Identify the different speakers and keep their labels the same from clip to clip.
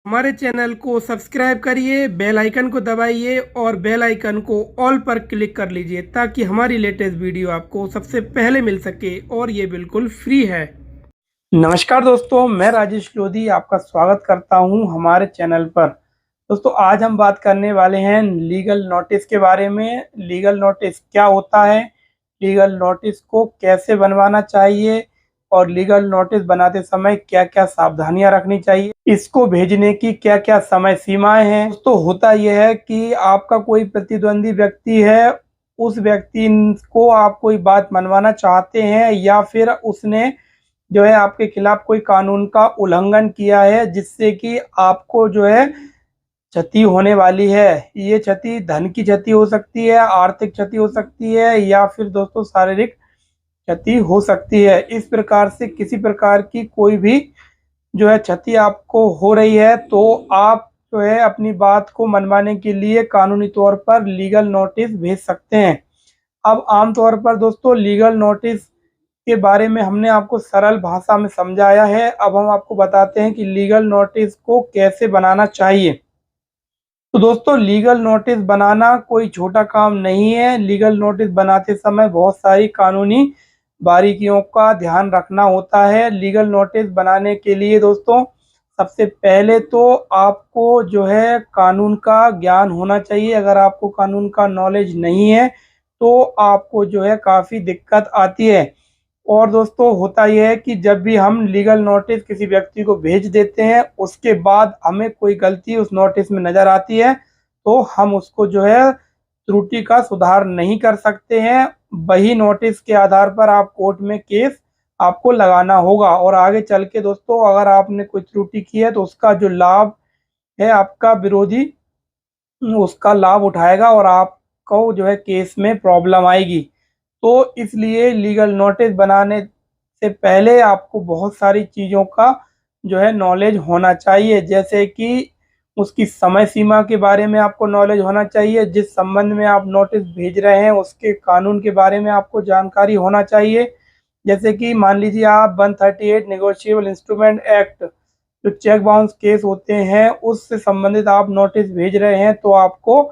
Speaker 1: हमारे चैनल को सब्सक्राइब करिए, बेल आइकन को दबाइए और बेल आइकन को ऑल पर क्लिक कर लीजिए ताकि हमारी लेटेस्ट वीडियो आपको सबसे पहले मिल सके और ये बिल्कुल फ्री है। नमस्कार दोस्तों, मैं राजेश लोधी आपका स्वागत करता हूं हमारे चैनल पर। दोस्तों, आज हम बात करने वाले हैं लीगल नोटिस के बारे में। लीगल नोटिस क्या होता है, लीगल नोटिस को कैसे बनवाना चाहिए और लीगल नोटिस बनाते समय क्या क्या सावधानियां रखनी चाहिए, इसको भेजने की क्या क्या समय सीमाएं हैं। तो होता यह है कि आपका कोई प्रतिद्वंदी व्यक्ति है, उस व्यक्ति को आप कोई बात मनवाना चाहते हैं या फिर उसने जो है आपके खिलाफ कोई कानून का उल्लंघन किया है जिससे कि आपको जो है क्षति होने वाली है। ये क्षति धन की क्षति हो सकती है, आर्थिक क्षति हो सकती है या फिर दोस्तों शारीरिक क्षति हो सकती है। इस प्रकार से किसी प्रकार की कोई भी जो है क्षति आपको हो रही है तो आप जो है अपनी बात को मनवाने के लिए कानूनी तौर पर लीगल नोटिस भेज सकते हैं। अब आमतौर पर दोस्तों लीगल नोटिस के बारे में हमने आपको सरल भाषा में समझाया है। अब हम आपको बताते हैं कि लीगल नोटिस को कैसे बनाना चाहिए। तो दोस्तों, लीगल नोटिस बनाना कोई छोटा काम नहीं है। लीगल नोटिस बनाते समय बहुत सारी कानूनी बारीकियों का ध्यान रखना होता है। लीगल नोटिस बनाने के लिए दोस्तों सबसे पहले तो आपको जो है कानून का ज्ञान होना चाहिए। अगर आपको कानून का नॉलेज नहीं है तो आपको जो है काफ़ी दिक्कत आती है। और दोस्तों होता यह है कि जब भी हम लीगल नोटिस किसी व्यक्ति को भेज देते हैं, उसके बाद हमें कोई गलती उस नोटिस में नज़र आती है तो हम उसको जो है त्रुटि का सुधार नहीं कर सकते हैं। वही नोटिस के आधार पर आप कोर्ट में केस आपको लगाना होगा और आगे चल के दोस्तों अगर आपने कोई त्रुटि की है तो उसका जो लाभ है आपका विरोधी उसका लाभ उठाएगा और आपको जो है केस में प्रॉब्लम आएगी। तो इसलिए लीगल नोटिस बनाने से पहले आपको बहुत सारी चीज़ों का जो है नॉलेज होना चाहिए, जैसे कि उसकी समय सीमा के बारे में आपको नॉलेज होना चाहिए। जिस संबंध में आप नोटिस भेज रहे हैं उसके कानून के बारे में आपको जानकारी होना चाहिए। जैसे कि मान लीजिए आप 138 नेगोशिएबल इंस्ट्रूमेंट एक्ट जो चेक बाउंस केस होते हैं उससे संबंधित आप नोटिस भेज रहे हैं तो आपको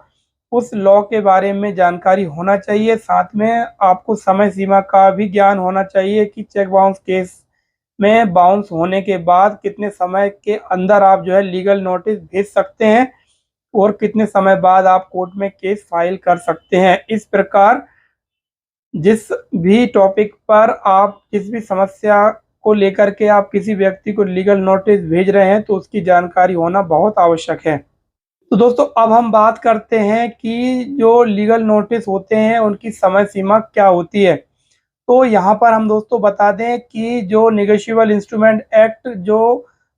Speaker 1: उस लॉ के बारे में जानकारी होना चाहिए। साथ में आपको समय सीमा का भी ज्ञान होना चाहिए कि चेक बाउंस केस में बाउंस होने के बाद कितने समय के अंदर आप जो है लीगल नोटिस भेज सकते हैं और कितने समय बाद आप कोर्ट में केस फाइल कर सकते हैं। इस प्रकार जिस भी टॉपिक पर आप जिस भी समस्या को लेकर के आप किसी व्यक्ति को लीगल नोटिस भेज रहे हैं तो उसकी जानकारी होना बहुत आवश्यक है। तो दोस्तों अब हम बात करते हैं कि जो लीगल नोटिस होते हैं उनकी समय सीमा क्या होती है। तो यहाँ पर हम दोस्तों बता दें कि जो नेगोशिएबल इंस्ट्रूमेंट एक्ट जो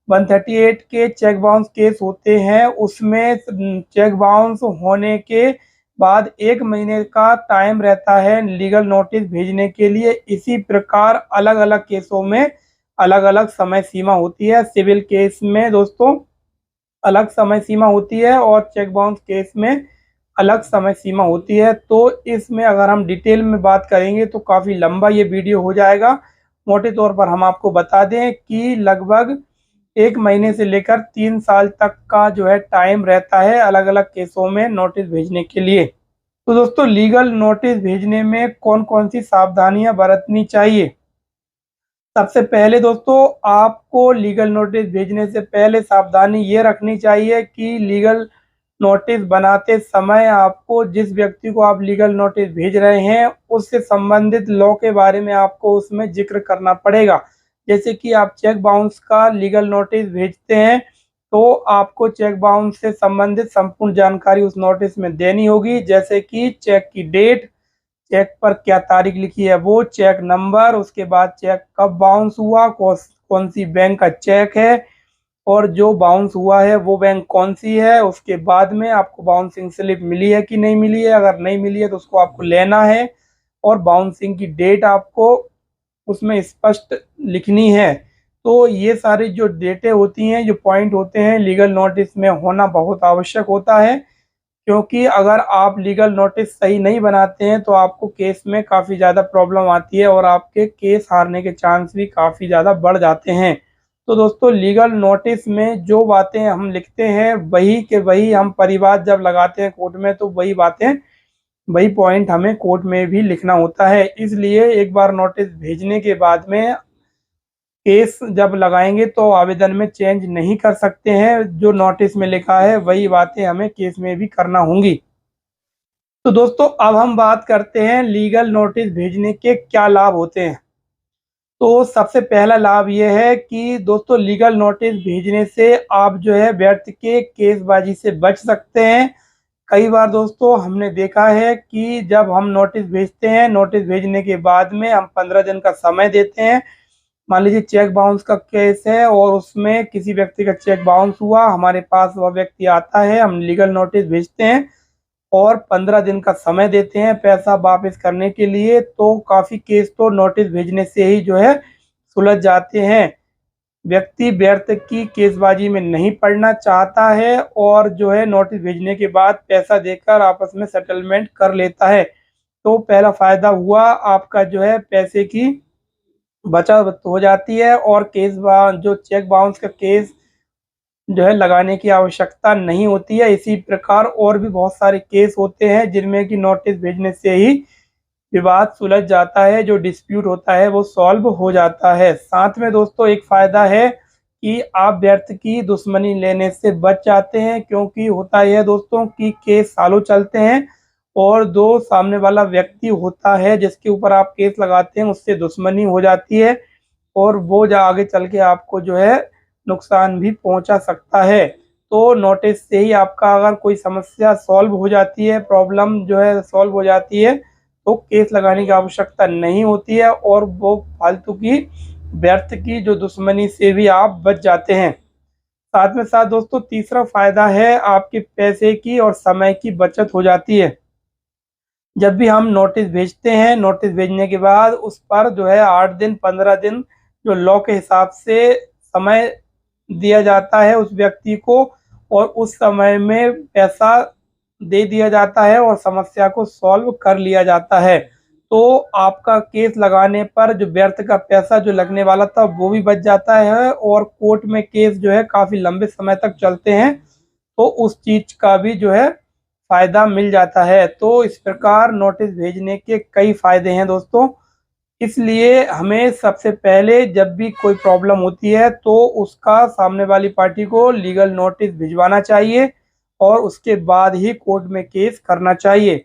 Speaker 1: 138 के चेक बाउंस केस होते हैं उसमें चेक बाउंस होने के बाद 1 महीने का टाइम रहता है लीगल नोटिस भेजने के लिए। इसी प्रकार अलग अलग केसों में अलग अलग समय सीमा होती है। सिविल केस में दोस्तों अलग समय सीमा होती है और चेक बाउंस केस में अलग समय सीमा होती है। तो इसमें अगर हम डिटेल में बात करेंगे तो काफ़ी लंबा ये वीडियो हो जाएगा। मोटे तौर पर हम आपको बता दें कि लगभग 1 महीने से लेकर 3 साल तक का जो है टाइम रहता है अलग अलग केसों में नोटिस भेजने के लिए। तो दोस्तों लीगल नोटिस भेजने में कौन कौन सी सावधानियां बरतनी चाहिए। सबसे पहले दोस्तों आपको लीगल नोटिस भेजने से पहले सावधानी ये रखनी चाहिए कि लीगल नोटिस बनाते समय आपको जिस व्यक्ति को आप लीगल नोटिस भेज रहे हैं उससे संबंधित लॉ के बारे में आपको उसमें जिक्र करना पड़ेगा। जैसे कि आप चेक बाउंस का लीगल नोटिस भेजते हैं तो आपको चेक बाउंस से संबंधित संपूर्ण जानकारी उस नोटिस में देनी होगी, जैसे कि चेक की डेट, चेक पर क्या तारीख लिखी है वो, चेक नंबर, उसके बाद चेक कब बाउंस हुआ, कौन सी बैंक का चेक है और जो बाउंस हुआ है वो बैंक कौन सी है। उसके बाद में आपको बाउंसिंग स्लिप मिली है कि नहीं मिली है, अगर नहीं मिली है तो उसको आपको लेना है और बाउंसिंग की डेट आपको उसमें स्पष्ट लिखनी है। तो ये सारी जो डेटें होती हैं, जो पॉइंट होते हैं, लीगल नोटिस में होना बहुत आवश्यक होता है, क्योंकि अगर आप लीगल नोटिस सही नहीं बनाते हैं तो आपको केस में काफ़ी ज़्यादा प्रॉब्लम आती है और आपके केस हारने के चांस भी काफ़ी ज़्यादा बढ़ जाते हैं। तो दोस्तों लीगल नोटिस में जो बातें हम लिखते हैं वही के वही हम परिवाद जब लगाते हैं कोर्ट में, तो वही बातें वही पॉइंट हमें कोर्ट में भी लिखना होता है। इसलिए एक बार नोटिस भेजने के बाद में केस जब लगाएंगे तो आवेदन में चेंज नहीं कर सकते हैं। जो नोटिस में लिखा है वही बातें हमें केस में भी करना होंगी। तो दोस्तों अब हम बात करते हैं लीगल नोटिस भेजने के क्या लाभ होते हैं। तो सबसे पहला लाभ यह है कि दोस्तों लीगल नोटिस भेजने से आप जो है व्यर्थ के केसबाजी से बच सकते हैं। कई बार दोस्तों हमने देखा है कि जब हम नोटिस भेजते हैं, नोटिस भेजने के बाद में हम 15 दिन का समय देते हैं। मान लीजिए चेक बाउंस का केस है और उसमें किसी व्यक्ति का चेक बाउंस हुआ, हमारे पास वह व्यक्ति आता है, हम लीगल नोटिस भेजते हैं और 15 दिन का समय देते हैं पैसा वापस करने के लिए। तो काफ़ी केस तो नोटिस भेजने से ही जो है सुलझ जाते हैं। व्यक्ति व्यर्थ की केसबाजी में नहीं पड़ना चाहता है और जो है नोटिस भेजने के बाद पैसा देकर आपस में सेटलमेंट कर लेता है। तो पहला फायदा हुआ आपका जो है पैसे की बचत हो जाती है और जो चेक बाउंस का केस जो है लगाने की आवश्यकता नहीं होती है। इसी प्रकार और भी बहुत सारे केस होते हैं जिनमें कि नोटिस भेजने से ही विवाद सुलझ जाता है, जो डिस्प्यूट होता है वो सॉल्व हो जाता है। साथ में दोस्तों एक फायदा है कि आप व्यर्थ की दुश्मनी लेने से बच जाते हैं, क्योंकि होता यह है दोस्तों कि केस सालों चलते हैं और दो सामने वाला व्यक्ति होता है जिसके ऊपर आप केस लगाते हैं उससे दुश्मनी हो जाती है और वो आगे चल के आपको जो है नुकसान भी पहुंचा सकता है। तो नोटिस से ही आपका अगर कोई समस्या सॉल्व हो जाती है, प्रॉब्लम जो है सॉल्व हो जाती है, तो केस लगाने की आवश्यकता नहीं होती है और वो फालतू की व्यर्थ की जो दुश्मनी से भी आप बच जाते हैं। साथ में साथ दोस्तों तीसरा फायदा है आपके पैसे की और समय की बचत हो जाती है। जब भी हम नोटिस भेजते हैं, नोटिस भेजने के बाद उस पर जो है 8 दिन 15 दिन जो लॉ के हिसाब से समय दिया जाता है उस व्यक्ति को और उस समय में पैसा दे दिया जाता है और समस्या को सॉल्व कर लिया जाता है। तो आपका केस लगाने पर जो व्यर्थ का पैसा जो लगने वाला था वो भी बच जाता है और कोर्ट में केस जो है काफ़ी लंबे समय तक चलते हैं, तो उस चीज का भी जो है फायदा मिल जाता है। तो इस प्रकार नोटिस भेजने के कई फायदे हैं दोस्तों। इसलिए हमें सबसे पहले जब भी कोई प्रॉब्लम होती है तो उसका सामने वाली पार्टी को लीगल नोटिस भिजवाना चाहिए और उसके बाद ही कोर्ट में केस करना चाहिए।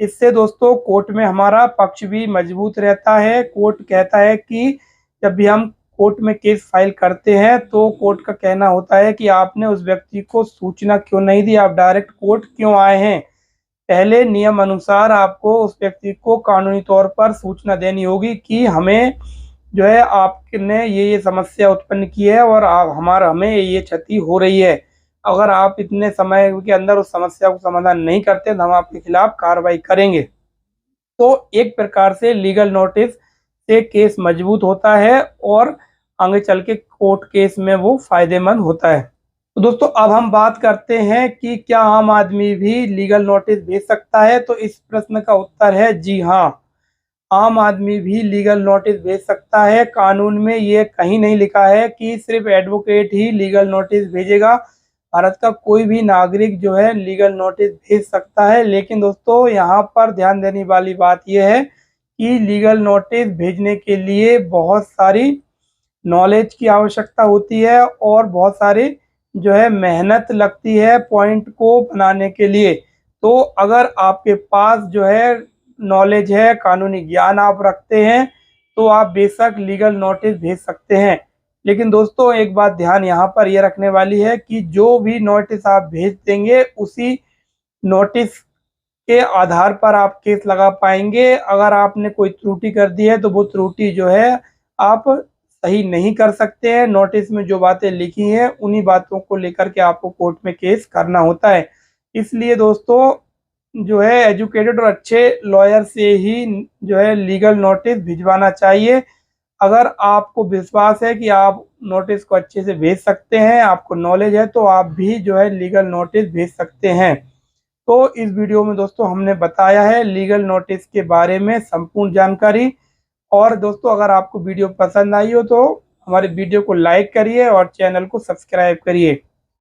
Speaker 1: इससे दोस्तों कोर्ट में हमारा पक्ष भी मजबूत रहता है। कोर्ट कहता है कि जब भी हम कोर्ट में केस फाइल करते हैं तो कोर्ट का कहना होता है कि आपने उस व्यक्ति को सूचना क्यों नहीं दी, आप डायरेक्ट कोर्ट क्यों आए हैं। पहले नियम अनुसार आपको उस व्यक्ति को कानूनी तौर पर सूचना देनी होगी कि हमें जो है आपने ये समस्या उत्पन्न की है और आप हमें ये क्षति हो रही है। अगर आप इतने समय के अंदर उस समस्या को समाधान नहीं करते तो हम आपके खिलाफ कार्रवाई करेंगे। तो एक प्रकार से लीगल नोटिस से केस मजबूत होता है और आगे चल के कोर्ट केस में वो फायदेमंद होता है। तो दोस्तों अब हम बात करते हैं कि क्या आम आदमी भी लीगल नोटिस भेज सकता है। तो इस प्रश्न का उत्तर है जी हाँ, आम आदमी भी लीगल नोटिस भेज सकता है। कानून में ये कहीं नहीं लिखा है कि सिर्फ एडवोकेट ही लीगल नोटिस भेजेगा। भारत का कोई भी नागरिक जो है लीगल नोटिस भेज सकता है। लेकिन दोस्तों यहाँ पर ध्यान देने वाली बात यह है कि लीगल नोटिस भेजने के लिए बहुत सारी नॉलेज की आवश्यकता होती है और बहुत सारी जो है मेहनत लगती है पॉइंट को बनाने के लिए। तो अगर आपके पास जो है नॉलेज है, कानूनी ज्ञान आप रखते हैं, तो आप बेशक लीगल नोटिस भेज सकते हैं। लेकिन दोस्तों एक बात ध्यान यहाँ पर यह रखने वाली है कि जो भी नोटिस आप भेज देंगे उसी नोटिस के आधार पर आप केस लगा पाएंगे। अगर आपने कोई त्रुटि कर दी है तो वो त्रुटि जो है आप सही नहीं कर सकते हैं। नोटिस में जो बातें लिखी हैं उन्हीं बातों को लेकर के आपको कोर्ट में केस करना होता है। इसलिए दोस्तों जो है एजुकेटेड और अच्छे लॉयर से ही जो है लीगल नोटिस भिजवाना चाहिए। अगर आपको विश्वास है कि आप नोटिस को अच्छे से भेज सकते हैं, आपको नॉलेज है, तो आप भी जो है लीगल नोटिस भेज सकते हैं। तो इस वीडियो में दोस्तों हमने बताया है लीगल नोटिस के बारे में संपूर्ण जानकारी। और दोस्तों अगर आपको वीडियो पसंद आई हो तो हमारे वीडियो को लाइक करिए और चैनल को सब्सक्राइब करिए।